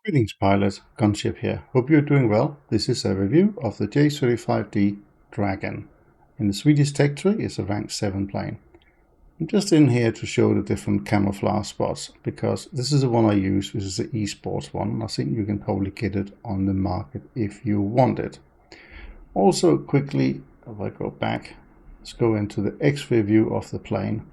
Greetings pilots, Gunship here. Hope you're doing well. This is a review of the J35D Darken. In the Swedish tech tree, it's a rank 7 plane. I'm just in here to show the different camouflage spots because this is the one I use, which is the esports one. I think you can probably get it on the market if you want it. Also quickly, if I go back, let's go into the X-ray view of the plane.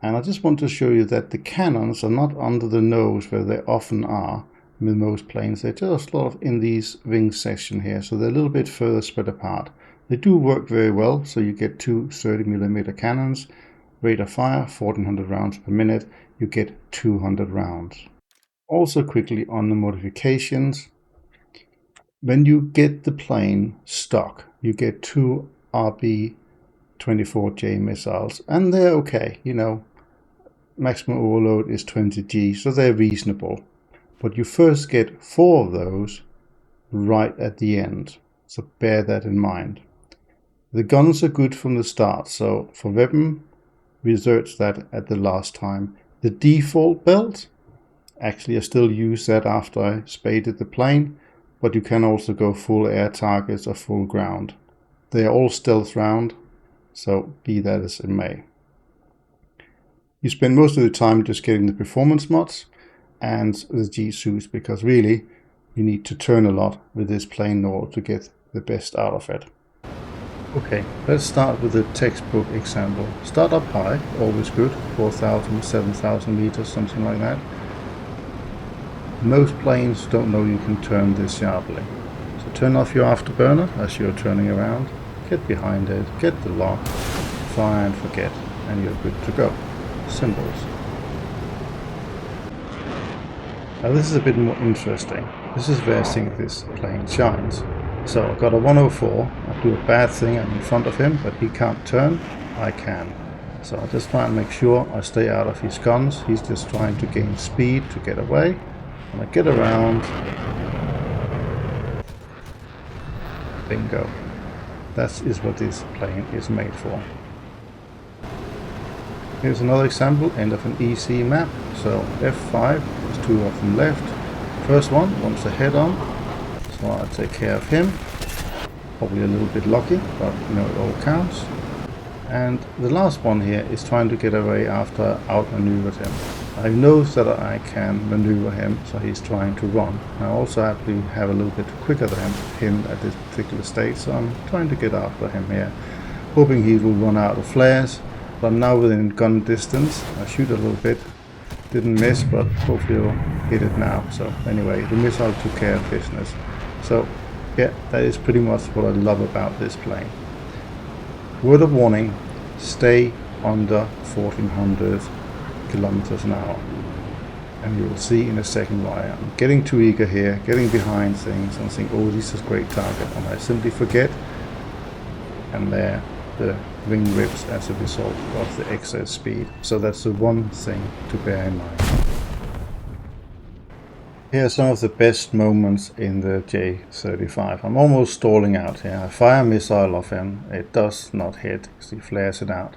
And I just want to show you that the cannons are not under the nose where they often are with most planes. They're just sort of in these wing section here, so they're a little bit further spread apart. They do work very well, so you get two 30mm cannons, rate of fire 1400 rounds per minute, you get 200 rounds. Also quickly on the modifications, when you get the plane stock, you get two RB-24J missiles, and they're okay, you know, maximum overload is 20G, so they're reasonable. But you first get 4 of those right at the end, so bear that in mind. The guns are good from the start, so for weapon, research that at the last time. The default belt, actually I still use that after I spaded the plane, but you can also go full air targets or full ground. They are all stealth round, so be that as it may. You spend most of the time just getting the performance mods and the G-suits, because really you need to turn a lot with this plane in order to get the best out of it. Okay, let's start with the textbook example. Start up high, always good, 4,000, 7,000 meters, something like that. Most planes don't know you can turn this sharply. So turn off your afterburner as you're turning around, get behind it, get the lock, fire and forget, and you're good to go. Symbols. Now this is a bit more interesting. This is where I think this plane shines. So I've got a 104, I do a bad thing, I'm in front of him, but he can't turn, I can. So I just try and make sure I stay out of his guns. He's just trying to gain speed to get away. And I get around, bingo. That is what this plane is made for. Here's another example, end of an EC map. So F5, there's 2 of them left. First one wants to head on, so I take care of him. Probably a little bit lucky, but you know it all counts. And the last one here is trying to get away after I outmaneuvered him. I know that I can maneuver him, so he's trying to run. I also have to have a little bit quicker than him at this particular stage, so I'm trying to get after him here, hoping he will run out of flares. But I'm now within gun distance. I shoot a little bit, didn't miss, but hopefully I'll hit it now. So anyway, the missile took care of business. So yeah, that is pretty much what I love about this plane. Word of warning, stay under 1400 kilometers an hour. And you will see in a second why I'm getting too eager here, getting behind things and think, oh, this is a great target, and I simply forget, and there the wing rips as a result of the excess speed. So that's the one thing to bear in mind. Here are some of the best moments in the J35. I'm almost stalling out here. I fire a missile off him. It does not hit because he flares it out.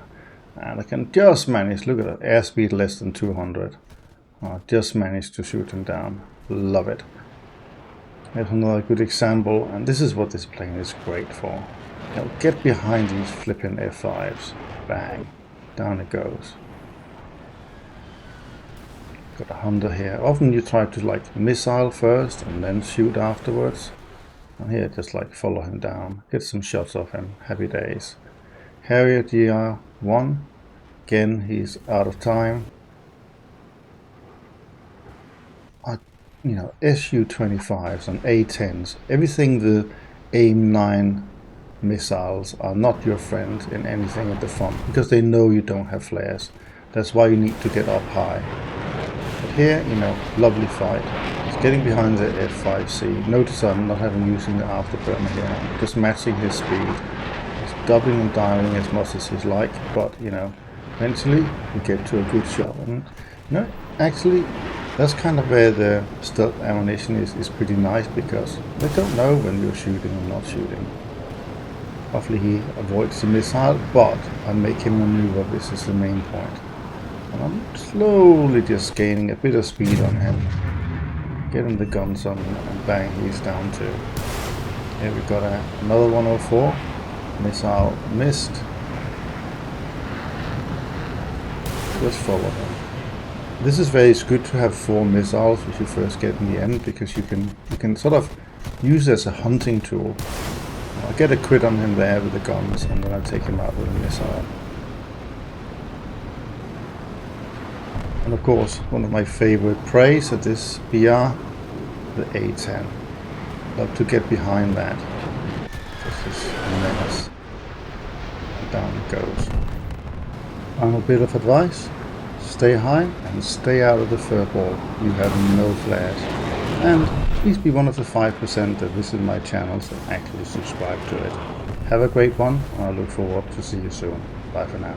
And I can just manage, look at that, airspeed less than 200. I just managed to shoot him down. Love it. Here's another good example, and this is what this plane is great for. Now get behind these flipping F5s. Bang. Down it goes. Got a Hunter here. Often you try to like missile first and then shoot afterwards. And here just like follow him down. Get some shots of him. Happy days. Harrier GR1. Again, he's out of time. You know, Su-25s and A-10s. Everything the AIM-9 missiles are not your friend in anything at the front, because they know you don't have flares. That's why you need to get up high. But here, you know, lovely fight. He's getting behind the F5C. Notice I'm not using the afterburner here. I'm just matching his speed. He's doubling and dialing as much as he's like, but you know, eventually we get to a good shot. And you know, actually that's kind of where the stealth ammunition is pretty nice, because they don't know when you're shooting or not shooting. Hopefully he avoids the missile, but I make him maneuver. This is the main point. And I'm slowly just gaining a bit of speed on him. Get in the gun zone and bang these down too. Here we got another 104. Missile missed. Just follow them. This is very good to have 4 missiles which you first get in the end, because you can sort of use it as a hunting tool. I'll get a crit on him there with the guns, and then I'll take him out with a missile. And of course, one of my favorite preys at this BR, the A10. Love to get behind that. This is a menace. And down it goes. Final bit of advice: stay high and stay out of the fur ball. You have no flares. And please be one of the 5% that visit my channels and actually subscribe to it. Have a great one, and I look forward to see you soon. Bye for now.